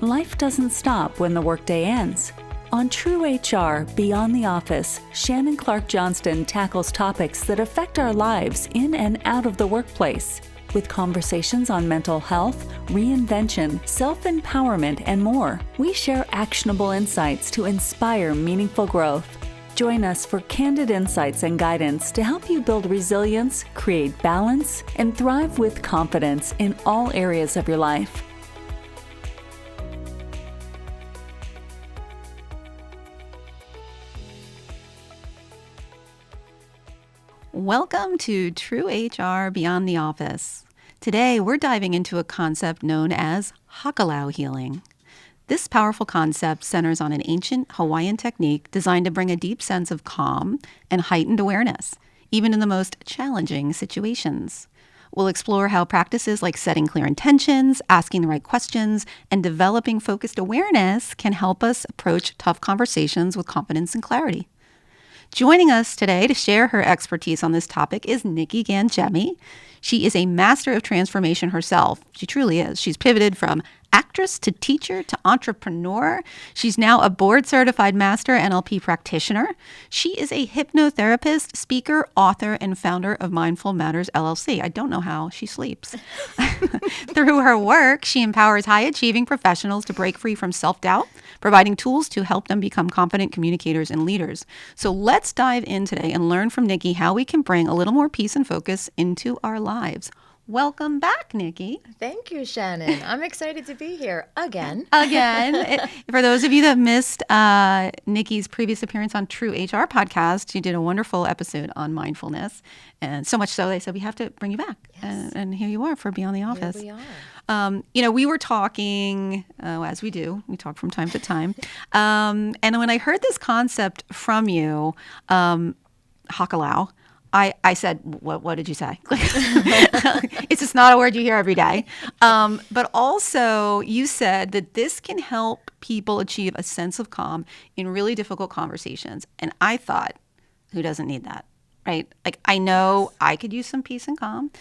Life doesn't stop when the workday ends. On True HR Beyond the Office, Shannon Clark Johnston tackles topics that affect our lives in and out of the workplace, with conversations on mental health, reinvention, self-empowerment, and more. We share actionable insights to inspire meaningful growth. Join us for candid insights and guidance to help you build resilience, create balance, and thrive with confidence in all areas of your life. Welcome to True HR Beyond the Office. Today, we're diving into a concept known as Hakalau Healing. This powerful concept centers on an ancient Hawaiian technique designed to bring a deep sense of calm and heightened awareness, even in the most challenging situations. We'll explore how practices like setting clear intentions, asking the right questions, and developing focused awareness can help us approach tough conversations with confidence and clarity. Joining us today to share her expertise on this topic is Nikki Gangemi. She is a master of transformation herself. She truly is. She's pivoted from actress to teacher to entrepreneur. She's now a board-certified master NLP practitioner. She is a hypnotherapist, speaker, author, and founder of Mindful Matters LLC. I don't know how she sleeps. Through her work, she empowers high-achieving professionals to break free from self-doubt, providing tools to help them become confident communicators and leaders. So let's dive in today and learn from Nikki how we can bring a little more peace and focus into our lives. Welcome back, Nikki. Thank you, Shannon. I'm excited to be here again. For those of you that missed Nikki's previous appearance on True HR podcast, she did a wonderful episode on mindfulness. And so much so, they said, we have to bring you back. Yes. And here you are for Beyond the Office. Here we are. We were talking, as we do, we talk from time to time. And when I heard this concept from you, Hakalau, I said, what did you say? It's just not a word you hear every day. But also you said that this can help people achieve a sense of calm in really difficult conversations. And I thought, who doesn't need that? Right? Like, I know I could use some peace and calm,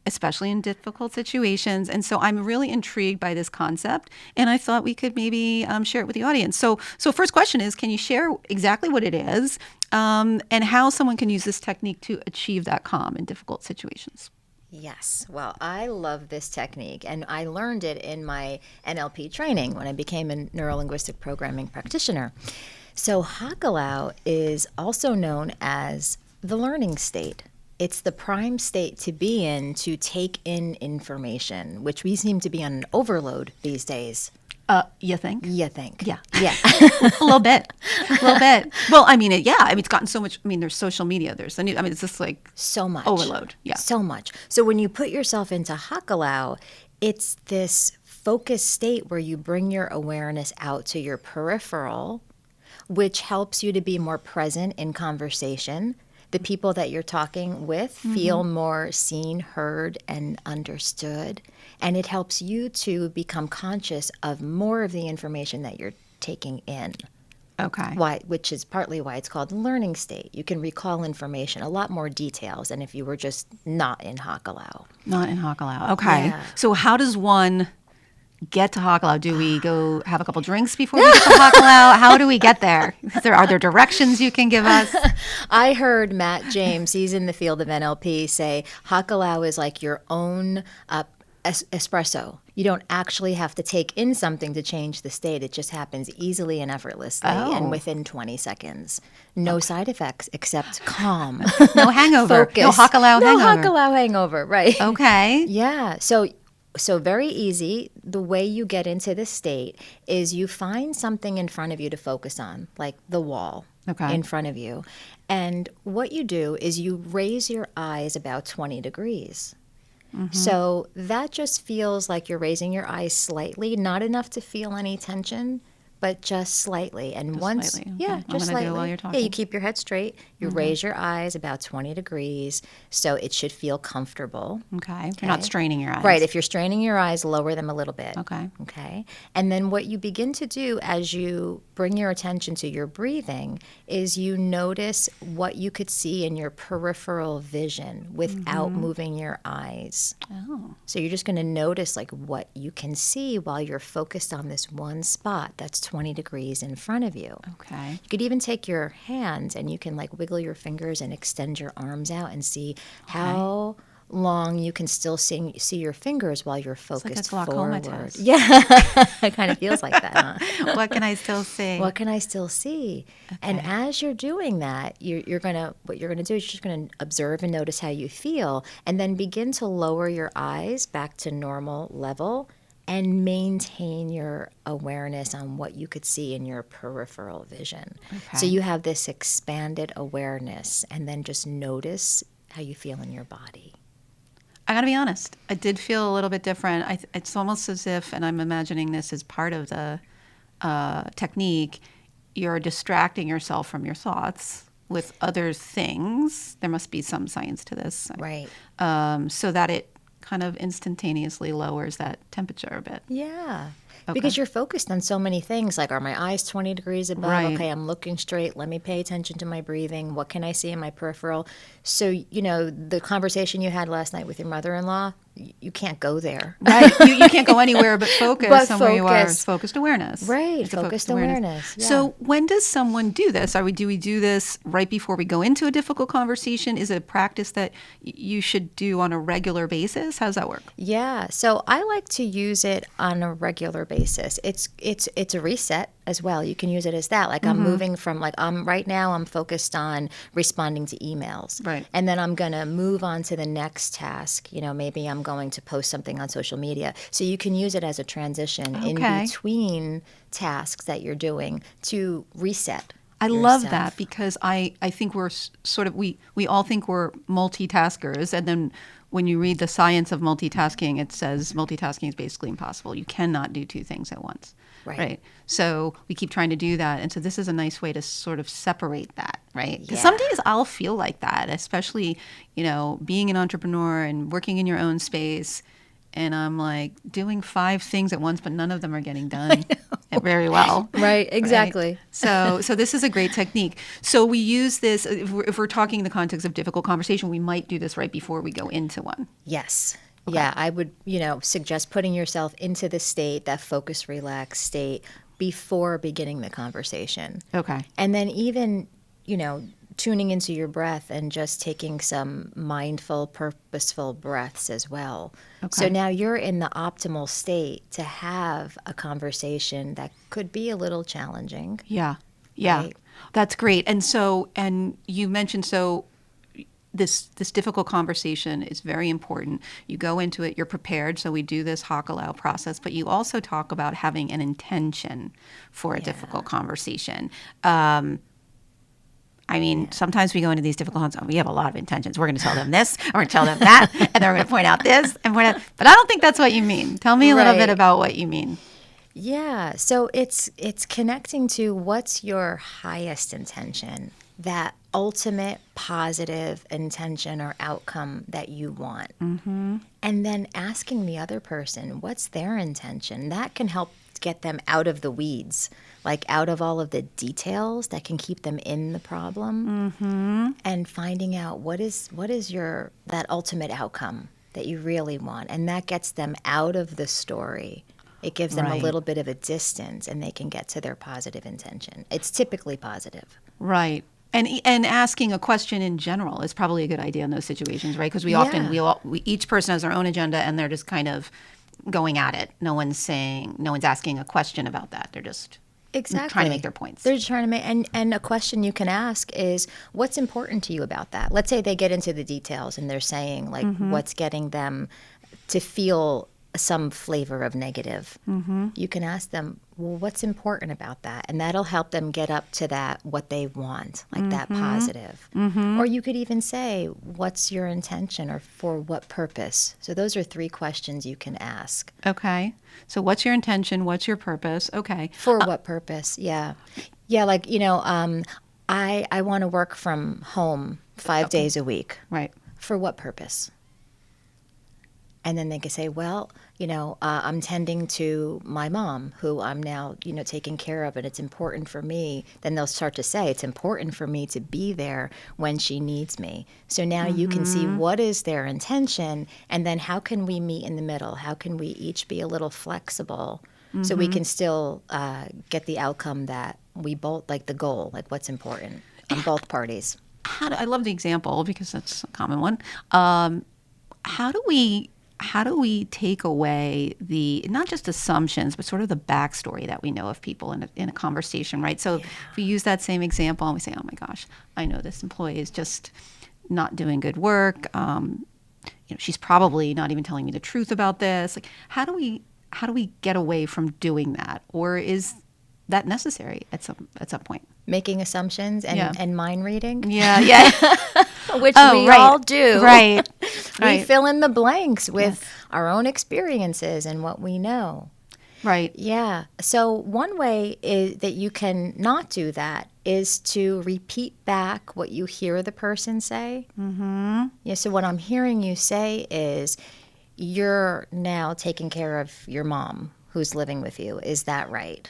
especially in difficult situations. And so I'm really intrigued by this concept. And I thought we could maybe share it with the audience. So first question is, can you share exactly what it is and how someone can use this technique to achieve that calm in difficult situations? Yes. Well, I love this technique, and I learned it in my NLP training when I became a neuro-linguistic programming practitioner. So Hakalau is also known as the learning state. It's the prime state to be in to take in information, which we seem to be on an overload these days. You think? You think. Yeah. Yeah. A little bit. Well, it's gotten so much. There's social media. There's the news. It's just like so much. Overload. Yeah. So much. So when you put yourself into Hakalau, it's this focused state where you bring your awareness out to your peripheral, which helps you to be more present in conversation. The people that you're talking with feel more seen, heard, and understood. And it helps you to become conscious of more of the information that you're taking in. Okay. Which is partly why it's called the learning state. You can recall information, a lot more details than if you were just not in Hakalau. Not in Hakalau. Okay. Yeah. So how does one get to Hakalau? Do we go have a couple drinks before we get to Hakalau? How do we get there? Are there directions you can give us? I heard Matt James, he's in the field of NLP, say Hakalau is like your own espresso. You don't actually have to take in something to change the state. It just happens easily and effortlessly and within 20 seconds. No side effects except calm. No hangover. Focus. No Hakalau hangover. No Hakalau hangover, right. Okay. Yeah. So very easy. The way you get into this state is you find something in front of you to focus on, like the wall in front of you. And what you do is you raise your eyes about 20 degrees. So that just feels like you're raising your eyes slightly, not enough to feel any tension, but just slightly. And Just once, slightly, okay. yeah, I'm just gonna do it slightly. while you're Yeah, talking. you keep your head straight. You raise your eyes about 20 degrees, so it should feel comfortable. Okay. You're not straining your eyes. Right. If you're straining your eyes, lower them a little bit. Okay. Okay. And then what you begin to do as you bring your attention to your breathing is you notice what you could see in your peripheral vision without moving your eyes. Oh. So you're just going to notice like what you can see while you're focused on this one spot that's 20 degrees in front of you. Okay. You could even take your hands and you can like wiggle your fingers and extend your arms out and see how long you can still see your fingers while you're focused like a glaucoma forward. test. Yeah, it kind of feels like that, huh? What can I still see? What can I still see? And as you're doing that, what you're gonna do is you're just gonna observe and notice how you feel, and then begin to lower your eyes back to normal level and maintain your awareness on what you could see in your peripheral vision. So you have this expanded awareness, and then just notice how you feel in your body. I got to be honest. I did feel a little bit different. It's almost as if, and I'm imagining this as part of the technique, you're distracting yourself from your thoughts with other things. There must be some science to this. Right. So that it kind of instantaneously lowers that temperature a bit. Yeah. Okay. Because you're focused on so many things, like are my eyes 20 degrees above? Right. Okay, I'm looking straight. Let me pay attention to my breathing. What can I see in my peripheral? So, the conversation you had last night with your mother-in-law, you can't go there. Right. You can't go anywhere but focus But on where you are. focus. It's focused awareness. Right, It's a focused awareness, yeah. So when does someone do this? Do we do this right before we go into a difficult conversation? Is it a practice that you should do on a regular basis? How does that work? Yeah, so I like to use it on a regular basis. It's a reset as well. You can use it as that. Like I'm moving from right now I'm focused on responding to emails. Right. And then I'm going to move on to the next task. Maybe I'm going to post something on social media. So you can use it as a transition in between tasks that you're doing to reset. I yourself. love that because I think we're sort of, we all think we're multitaskers. And then when you read the science of multitasking, it says multitasking is basically impossible. You cannot do two things at once. Right. So we keep trying to do that. And so this is a nice way to sort of separate that, right? Because some days I'll feel like that, especially, being an entrepreneur and working in your own space. And I'm like doing 5 things at once, but none of them are getting done very well. Right, exactly. Right? So this is a great technique. So we use this, if we're talking in the context of difficult conversation, we might do this right before we go into one. Yes. Okay. Yeah, I would, suggest putting yourself into the state, that focused, relaxed state before beginning the conversation. Okay. And then even, tuning into your breath and just taking some mindful, purposeful breaths as well. Okay. So now you're in the optimal state to have a conversation that could be a little challenging. Yeah. Right? That's great. And you mentioned, this difficult conversation is very important. You go into it, you're prepared. So we do this Hakalau process, but you also talk about having an intention for a difficult conversation. Sometimes we go into these difficult conversations, we have a lot of intentions. We're going to tell them this, and we're going to tell them that, and then we're going to point out this, but I don't think that's what you mean. Tell me a little bit about what you mean. Yeah, so it's connecting to what's your highest intention, that ultimate positive intention or outcome that you want. Mm-hmm. And then asking the other person, what's their intention? That can help get them out of the weeds, like out of all of the details that can keep them in the problem, and finding out what is that ultimate outcome that you really want. And that gets them out of the story. It gives them a little bit of a distance, and they can get to their positive intention. It's typically positive. Right. And asking a question in general is probably a good idea in those situations, right? Because each person has their own agenda, and they're just kind of going at it. No one's asking a question about that. They're just trying to make their points. They're just trying to make, and a question you can ask is, what's important to you about that? Let's say they get into the details and they're saying what's getting them to feel some flavor of negative, you can ask them, well, what's important about that? And that'll help them get up to that, what they want, like that positive. Or you could even say, what's your intention or for what purpose? So those are 3 questions you can ask. Okay. So what's your intention? What's your purpose? Okay. For what purpose? Yeah. Yeah, like, I want to work from home 5 days a week. Right. For what purpose? And then they can say, well, I'm tending to my mom, who I'm now, taking care of, and it's important for me. Then they'll start to say, it's important for me to be there when she needs me. So now you can see what is their intention, and then how can we meet in the middle? How can we each be a little flexible so we can still get the outcome that we both, like the goal, like what's important on both parties. I love the example because that's a common one. How do we take away the, not just assumptions, but sort of the backstory that we know of people in a conversation, right? So if we use that same example and we say, oh my gosh, I know this employee is just not doing good work. She's probably not even telling me the truth about this. Like, how do we get away from doing that? Or is that necessary at some point? Making assumptions and mind reading? Yeah, yeah. Which we all do. Right. We fill in the blanks with our own experiences and what we know. Right. Yeah. So one way is that you can not do that is to repeat back what you hear the person say. Yeah. So what I'm hearing you say is, you're now taking care of your mom who's living with you. Is that right?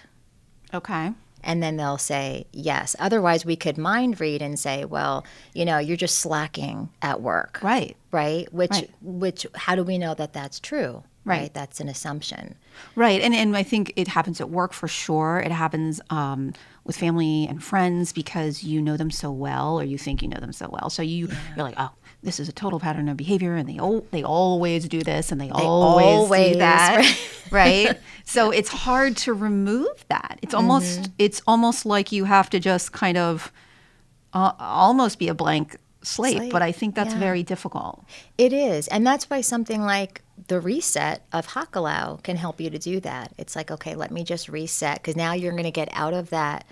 Okay. And then they'll say yes. Otherwise, we could mind read and say, well, you're just slacking at work. Right. Right? Which how do we know that that's true? Right. That's an assumption. Right. And I think it happens at work for sure. It happens with family and friends because you know them so well, or you think you know them so well. So you're like, oh, this is a total pattern of behavior, and they always do this, and they always do that. Right. So it's hard to remove that. It's almost like you have to just kind of almost be a blank slate. But I think that's very difficult. It is. And that's why something like the reset of Hakalau can help you to do that. It's like, okay, let me just reset, because now you're going to get out of that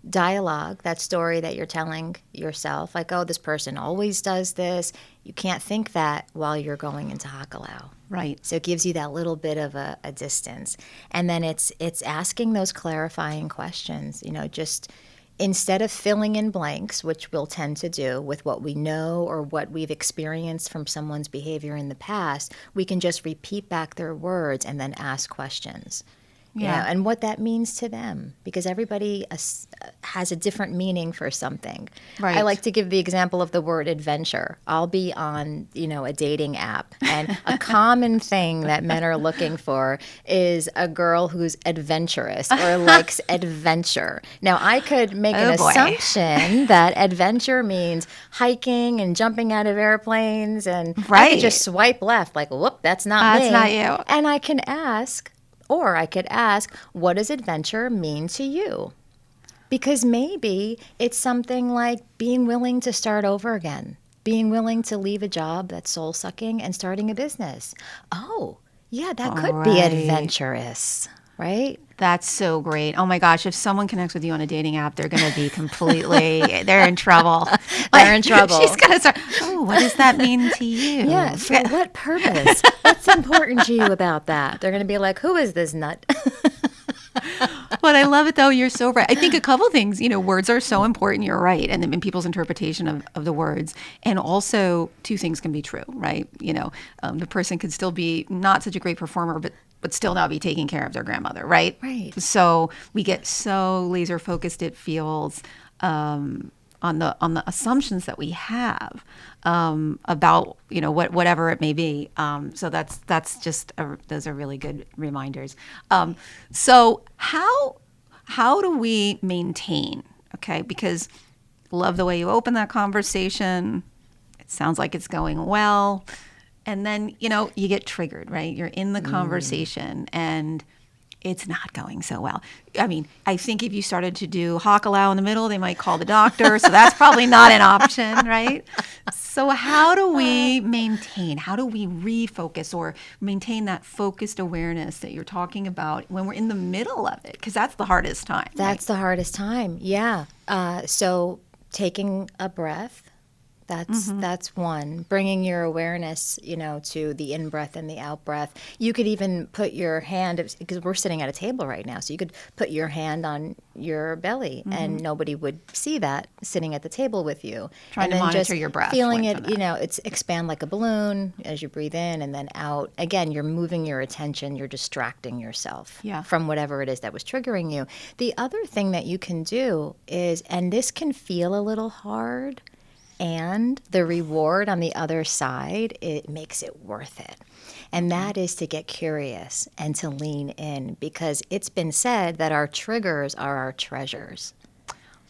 dialogue, that story that you're telling yourself, like, oh, this person always does this. You can't think that while you're going into Hakalau. Right. So it gives you that little bit of a distance. And then it's asking those clarifying questions, just instead of filling in blanks, which we'll tend to do with what we know or what we've experienced from someone's behavior in the past, we can just repeat back their words and then ask questions. Yeah. And what that means to them, because everybody has a different meaning for something. Right. I like to give the example of the word adventure. I'll be on, a dating app, and a common thing that men are looking for is a girl who's adventurous or likes adventure. Now, I could make an assumption that adventure means hiking and jumping out of airplanes, and I could just swipe left, like, whoop, that's not me. That's not you. And I can ask. Or I could ask, what does adventure mean to you? Because maybe it's something like being willing to start over again, being willing to leave a job that's soul-sucking and starting a business. Oh, yeah, that could be adventurous, right? That's so great. Oh my gosh, if someone connects with you on a dating app, they're going to be they're in trouble. They're in trouble. She's going to start, oh, what does that mean to you? Yeah, for what purpose? What's important to you about that? They're going to be like, who is this nut? But I love it, though. You're so right. I think a couple things, words are so important. You're right. And in people's interpretation of the words. And also, 2 things can be true, right? The person could still be not such a great performer, but still now be taking care of their grandmother, right? Right. So we get so laser focused, it feels, on the assumptions that we have about whatever it may be. So that's just those are really good reminders. So how do we maintain? Okay, because love the way you open that conversation. It sounds like it's going well. And then, you get triggered, right? You're in the conversation and it's not going so well. I mean, I think if you started to do Hakalau in the middle, they might call the doctor. So that's probably not an option, right? So how do we refocus or maintain that focused awareness that you're talking about when we're in the middle of it? Because that's the hardest time. That's the hardest time. Yeah. So taking a breath. That's one. Bringing your awareness, to the in-breath and the out-breath. You could even put your hand, because we're sitting at a table right now, so you could put your hand on your belly and nobody would see that sitting at the table with you. Trying to monitor your breath. Feeling it, it's expand like a balloon as you breathe in and then out. Again, you're moving your attention, you're distracting yourself from whatever it is that was triggering you. The other thing that you can do is, and this can feel a little hard, and the reward on the other side, it makes it worth it. And that is to get curious and to lean in, because it's been said that our triggers are our treasures.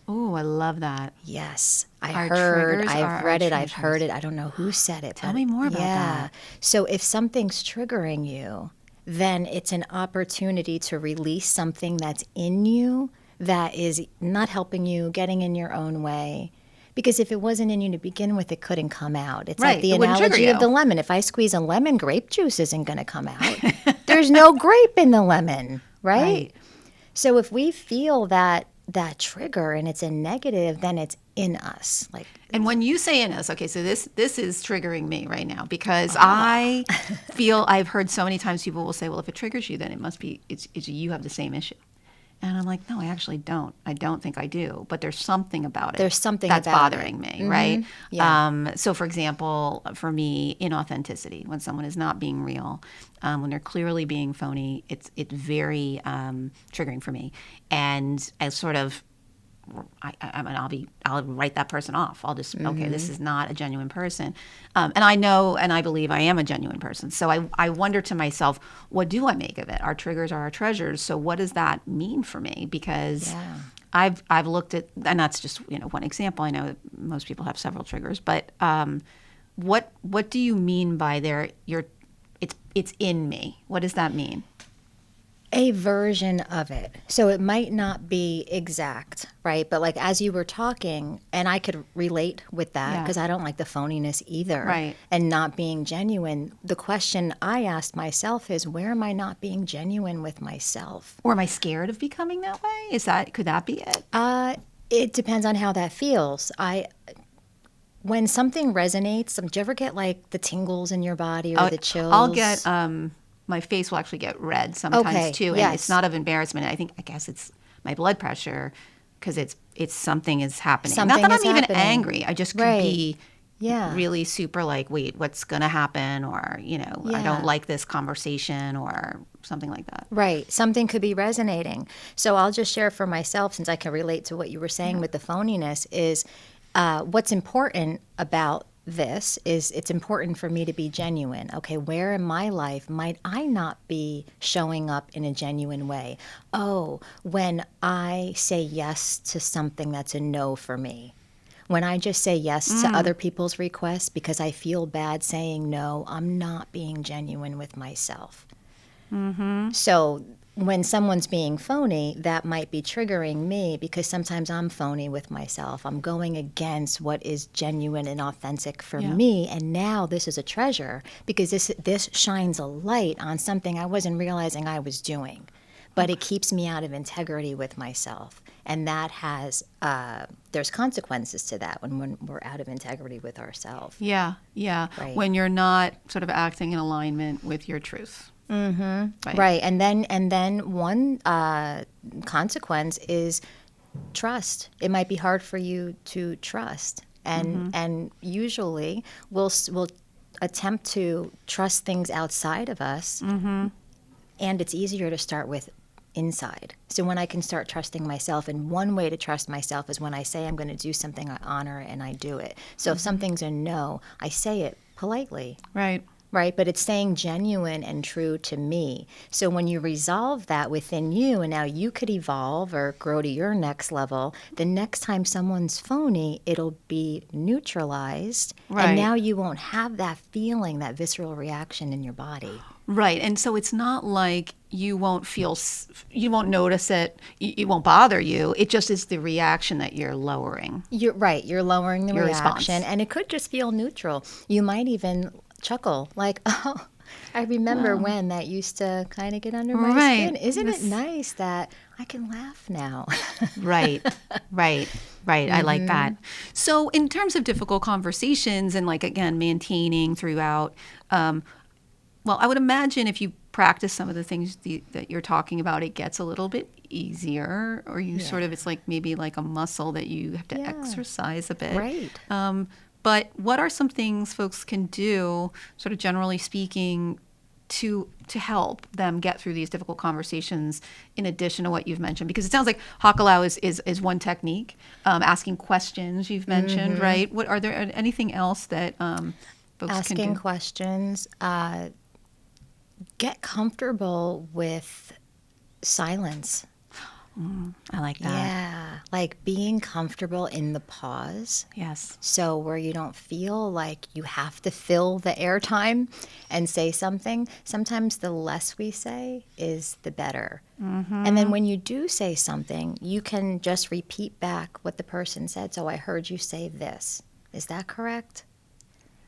Oh, I love that. Yes. I've read it, I've heard it. I don't know who said it. Tell me more about that. So if something's triggering you, then it's an opportunity to release something that's in you that is not helping you, getting in your own way. Because if it wasn't in you to begin with, it couldn't come out. It's like the analogy of the lemon. If I squeeze a lemon, grape juice isn't going to come out. There's no grape in the lemon, right? So if we feel that trigger and it's a negative, then it's in us. And when you say in us, okay, so this is triggering me right now, because I feel, I've heard so many times people will say, well, if it triggers you, then it must be, it's you have the same issue. And I'm like, no, I actually don't. I don't think I do. But there's something about it. There's something that's about bothering it. me, right? Yeah. So, for example, for me, inauthenticity, when someone is not being real, when they're clearly being phony, it's very triggering for me. And as sort of, I'll write that person off. I'll just, okay, this is not a genuine person. And I know, and I believe I am a genuine person. So I wonder to myself, what do I make of it? Our triggers are our treasures. So what does that mean for me? Because I've looked at, and that's just, one example. I know that most people have several triggers, but what do you mean by it's in me? What does that mean? A version of it. So it might not be exact, right? But like as you were talking, and I could relate with that because I don't like the phoniness either. Right. And not being genuine. The question I asked myself is, where am I not being genuine with myself? Or am I scared of becoming that way? Could that be it? It depends on how that feels. When something resonates, do you ever get like the tingles in your body or the chills? I'll get my face will actually get red sometimes too, and it's not of embarrassment. I guess it's my blood pressure, because it's something is happening. Not that I'm even angry. I just could be really super like, wait, what's gonna happen? Or I don't like this conversation or something like that. Right. Something could be resonating. So I'll just share for myself, since I can relate to what you were saying with the phoniness, is what's important about this is it's important for me to be genuine. Okay, where in my life might I not be showing up in a genuine way? Oh, when I say yes to something that's a no for me. When I just say yes to other people's requests because I feel bad saying no, I'm not being genuine with myself. So when someone's being phony, that might be triggering me, because sometimes I'm phony with myself. I'm going against what is genuine and authentic for me. And now this is a treasure, because this shines a light on something I wasn't realizing I was doing. But it keeps me out of integrity with myself. And that has, there's consequences to that when we're out of integrity with ourselves. Yeah. Right. When you're not sort of acting in alignment with your truth. Right. And then one consequence is trust. It might be hard for you to trust, and usually we'll attempt to trust things outside of us, and it's easier to start with inside. So when I can start trusting myself, and one way to trust myself is when I say I'm going to do something, I honor it and I do it. So if something's a no, I say it politely. Right, but it's staying genuine and true to me. So when you resolve that within you, and now you could evolve or grow to your next level, the next time someone's phony, it'll be neutralized. And now you won't have that feeling, that visceral reaction in your body. Right. And so it's not like you won't you won't notice it, it won't bother you. It just is the reaction that you're lowering. You're right. You're lowering the Your reaction, response. and it could just feel neutral. You might even chuckle, like, "Oh, I remember when that used to kind of get under my Right. skin. Isn't it nice that I can laugh now?" Right, right, right. I like that. So, in terms of difficult conversations and, like, again, maintaining throughout, well, I would imagine if you practice some of the things that you're talking about, it gets a little bit easier, or you sort of, it's like maybe like a muscle that you have to exercise a bit. Right. But what are some things folks can do, sort of generally speaking, to help them get through these difficult conversations in addition to what you've mentioned? Because it sounds like Hakalau is one technique. Asking questions you've mentioned, right? What are there anything else that folks can Asking do? questions. Get comfortable with silence. I like that. Yeah, like being comfortable in the pause. Yes. So where you don't feel like you have to fill the airtime and say something. Sometimes the less we say is the better. And then when you do say something, you can just repeat back what the person said. So I heard you say this. Is that correct?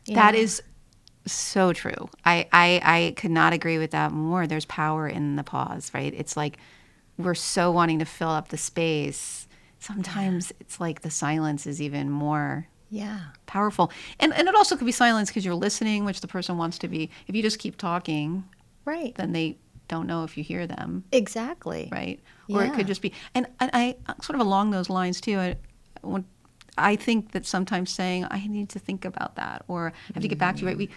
That is so true. I could not agree with that more. There's power in the pause, right? It's like we're so wanting to fill up the space. Sometimes it's like the silence is even more powerful. And it also could be silence because you're listening, which the person wants to be. If you just keep talking, Right. then they don't know if you hear them, Exactly. right? Or it Yeah. could just be, and I sort of along those lines too, I think that sometimes saying, I need to think about that, or I have to get back to you, right?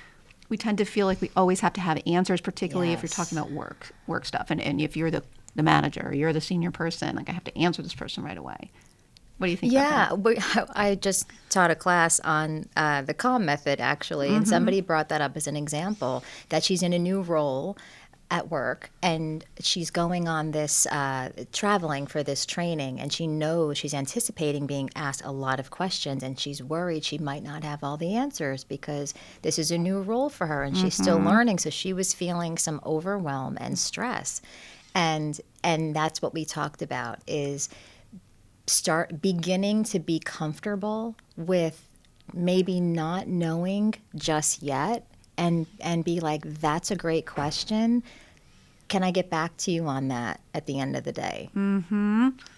We tend to feel like we always have to have answers, particularly if you're talking about work stuff. And if you're the manager or you're the senior person, like I have to answer this person right away. What do you think about that? I just taught a class on the calm method, actually, and somebody brought that up as an example, that she's in a new role at work, and she's going on this traveling for this training, and she knows she's anticipating being asked a lot of questions, and she's worried she might not have all the answers because this is a new role for her and she's still learning. So she was feeling some overwhelm and stress, and that's what we talked about, is start beginning to be comfortable with maybe not knowing just yet, and be like, that's a great question. Can I get back to you on that at the end of the day?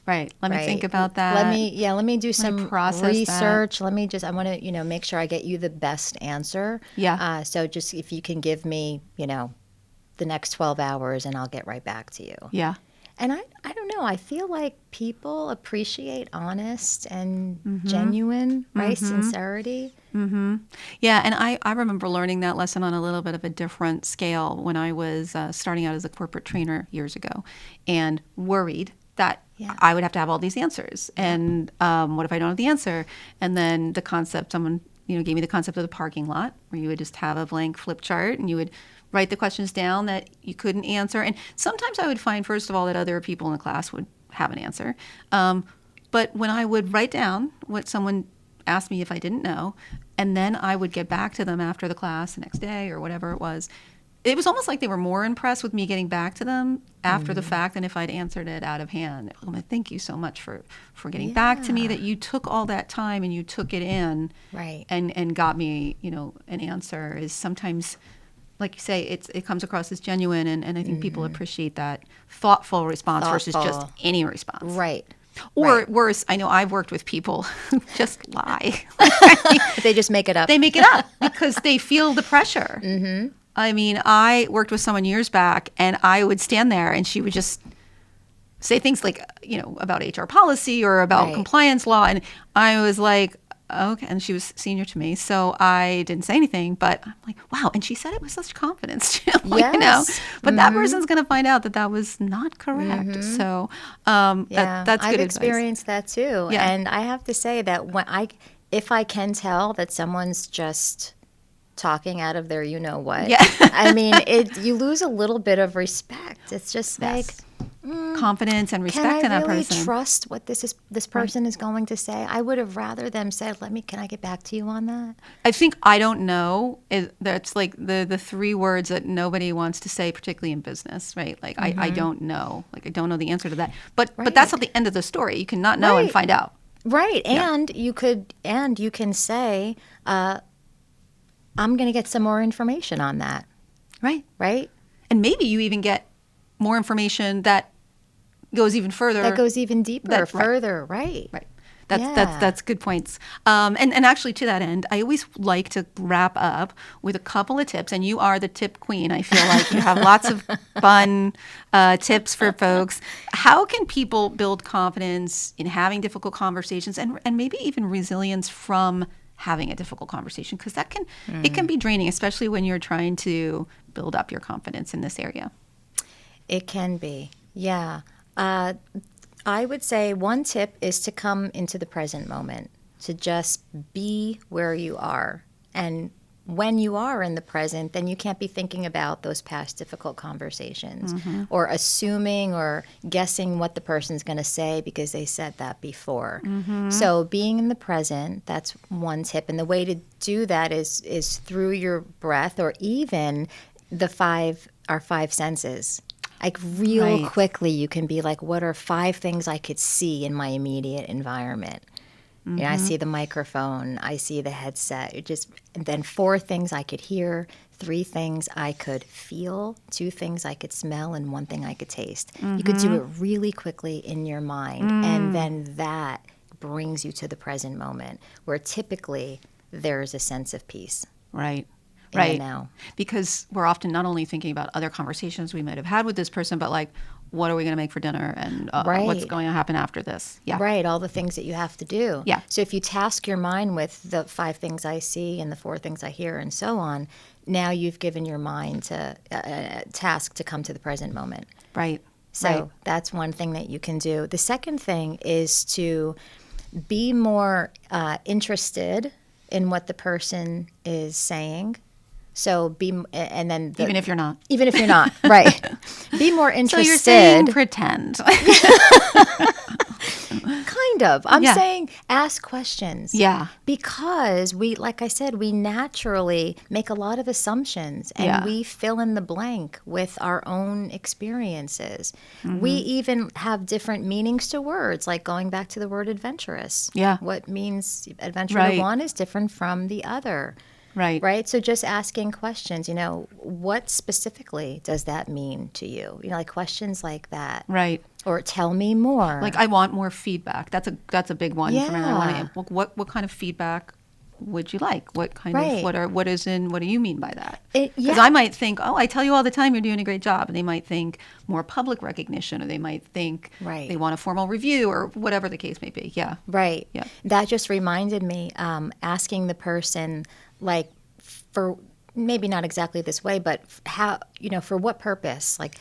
Right. Let me think about that. Let me do some process research. I want to, make sure I get you the best answer. Yeah. So just if you can give me, the next 12 hours and I'll get right back to you. Yeah. And I don't know. I feel like people appreciate honest and genuine, right? Sincerity. Yeah, and I remember learning that lesson on a little bit of a different scale when I was starting out as a corporate trainer years ago, and worried that I would have to have all these answers. And what if I don't have the answer? And then the concept, someone gave me the concept of the parking lot, where you would just have a blank flip chart and you would write the questions down that you couldn't answer. And sometimes I would find, first of all, that other people in the class would have an answer. But when I would write down what someone asked me if I didn't know, and then I would get back to them after the class the next day or whatever it was almost like they were more impressed with me getting back to them after the fact than if I'd answered it out of hand. Oh, thank you so much for getting back to me, that you took all that time and you took it in, Right. and got me, an answer. Is sometimes, like you say, it comes across as genuine, and I think people appreciate that thoughtful response versus just any response. Right. Or worse, I know I've worked with people who just lie. They just make it up. They make it up because they feel the pressure. I mean, I worked with someone years back, and I would stand there and she would just say things like, about HR policy or about compliance law. And I was like, okay. And she was senior to me, so I didn't say anything, but I'm like, wow. And she said it with such confidence, too, Yes. But that person's going to find out that was not correct. So that's good I've advice. experienced that too. Yeah. And I have to say that if I can tell that someone's just talking out of their what, Yeah. I mean, you lose a little bit of respect. It's just like, confidence and respect in that person. Can I really trust what this person is going to say? I would have rather them said, can I get back to you on that? I think I don't know. That's like the three words that nobody wants to say, particularly in business, right? Like, I don't know. Like, I don't know the answer to that. But that's not the end of the story. You can not know and find out. Right. And you can say, I'm going to get some more information on that. Right. Right. And maybe you even get more information that goes even further. That goes even deeper, further. Right. Right. That's good points. And actually, to that end, I always like to wrap up with a couple of tips. And you are the tip queen. I feel like you have lots of fun tips for folks. How can people build confidence in having difficult conversations and maybe even resilience from having a difficult conversation? Because it can be draining, especially when you're trying to build up your confidence in this area. It can be, yeah. I would say one tip is to come into the present moment, to just be where you are. And when you are in the present, then you can't be thinking about those past difficult conversations or assuming or guessing what the person's going to say because they said that before. So being in the present, that's one tip. And the way to do that is through your breath or even our five senses. Like real quickly, you can be like, what are 5 things I could see in my immediate environment? You know, I see the microphone, I see the headset. And then 4 things I could hear, 3 things I could feel, 2 things I could smell, and 1 thing I could taste. You could do it really quickly in your mind, and then that brings you to the present moment, where typically there's a sense of peace. Right. Right now, because we're often not only thinking about other conversations we might have had with this person, but like, what are we going to make for dinner, and what's going to happen after this? Yeah, right. All the things that you have to do. Yeah. So if you task your mind with the 5 things I see and the 4 things I hear and so on, now you've given your mind to a task to come to the present moment. Right. So that's one thing that you can do. The second thing is to be more interested in what the person is saying. So even if you're not, right? Be more interested. So you're saying pretend, kind of. I'm saying ask questions. Yeah, because like I said, we naturally make a lot of assumptions and we fill in the blank with our own experiences. We even have different meanings to words, like going back to the word adventurous. Yeah, what means adventure to one is different from the other. Right. So just asking questions, what specifically does that mean to you? Like questions like that. Right. Or tell me more. Like, I want more feedback. That's a big one for me. Yeah. What kind of feedback would you like? What kind of what do you mean by that? Because I might think, I tell you all the time you're doing a great job, and they might think more public recognition, or they might think they want a formal review, or whatever the case may be. Yeah. Right. Yeah. That just reminded me, asking the person, like, for maybe not exactly this way, but how, for what purpose? Like,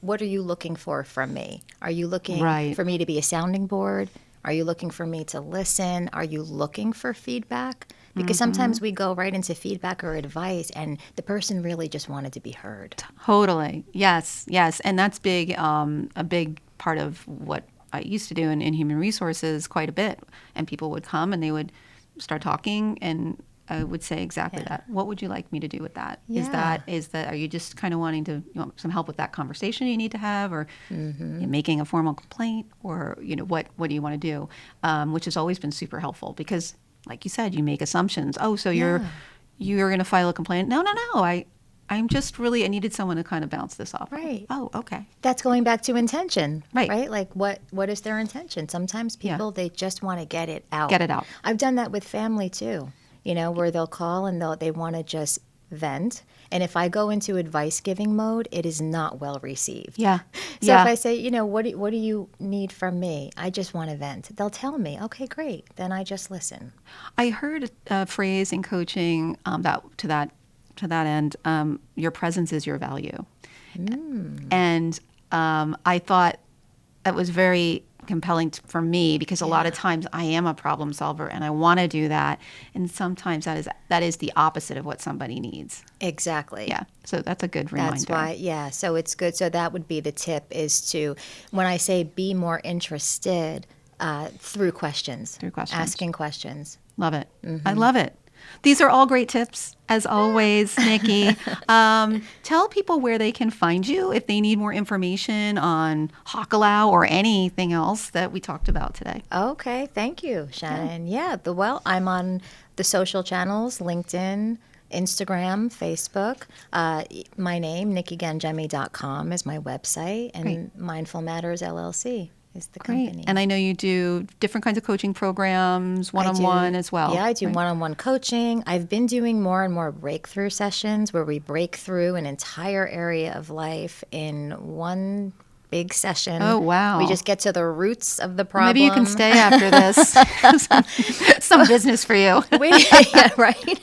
what are you looking for from me? Are you looking for me to be a sounding board? Are you looking for me to listen? Are you looking for feedback? Because sometimes we go right into feedback or advice, and the person really just wanted to be heard. Totally. Yes. And that's big, a big part of what I used to do in human resources quite a bit. And people would come and they would start talking, and I would say exactly that. What would you like me to do with that? Yeah. Is that, are you just kind of wanting to, you want some help with that conversation you need to have, or you're making a formal complaint, or, what do you want to do? Which has always been super helpful, because like you said, you make assumptions. Oh, so you're going to file a complaint? No. I'm just really, I needed someone to kind of bounce this off. Right. Oh, okay. That's going back to intention. Right. Like, what is their intention? Sometimes people, they just want to get it out. Get it out. I've done that with family too. Where they'll call and they want to just vent. And if I go into advice giving mode, it is not well received. Yeah. So if I say, what do you need from me? I just want to vent. They'll tell me, okay, great. Then I just listen. I heard a phrase in coaching that to that end, your presence is your value. And I thought that was very compelling for me because a lot of times I am a problem solver and I want to do that. And sometimes that is the opposite of what somebody needs. Exactly. Yeah. So that's a good reminder. That's why, yeah. So it's good. So that would be the tip is to, when I say be more interested, through questions. Through questions. Asking questions. Love it. I love it. These are all great tips, as always, Nikki. Tell people where they can find you if they need more information on Hakalau or anything else that we talked about today. Okay. Thank you, Shannon. Yeah. Well, I'm on the social channels, LinkedIn, Instagram, Facebook. My name, nikkigangemi.com is my website, and Mindful Matters LLC is the company. And I know you do different kinds of coaching programs, one-on-one as well. Yeah, I do one-on-one coaching. I've been doing more and more breakthrough sessions where we break through an entire area of life in one big session. Oh, wow. We just get to the roots of the problem. Maybe you can stay after this. Some business for you. Yeah, right?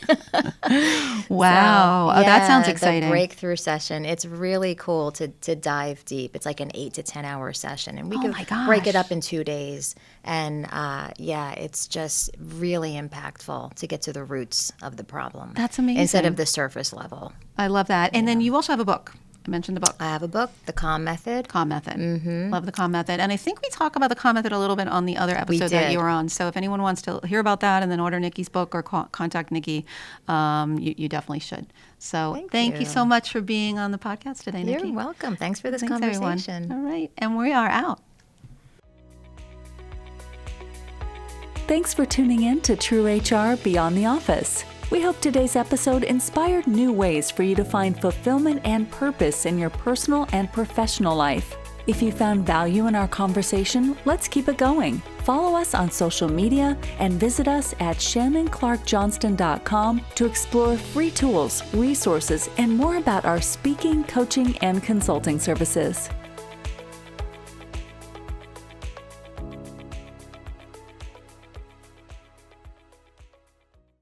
Wow. So, that sounds exciting. The breakthrough session. It's really cool to dive deep. It's like an 8 to 10 hour session. And we can break it up in 2 days. And it's just really impactful to get to the roots of the problem. That's amazing. Instead of the surface level. I love that. And then you also have a book. I mentioned the book. I have a book, The Calm Method. Calm Method. Love the Calm Method. And I think we talk about the Calm Method a little bit on the other episode that you were on. So if anyone wants to hear about that and then order Nikki's book or contact Nikki, you definitely should. So thank you so much for being on the podcast today, Nikki. You're welcome. Thanks for this conversation. Everyone. All right. And we are out. Thanks for tuning in to True HR Beyond the Office. We hope today's episode inspired new ways for you to find fulfillment and purpose in your personal and professional life. If you found value in our conversation, let's keep it going. Follow us on social media and visit us at ShannonClarkJohnston.com to explore free tools, resources, and more about our speaking, coaching, and consulting services.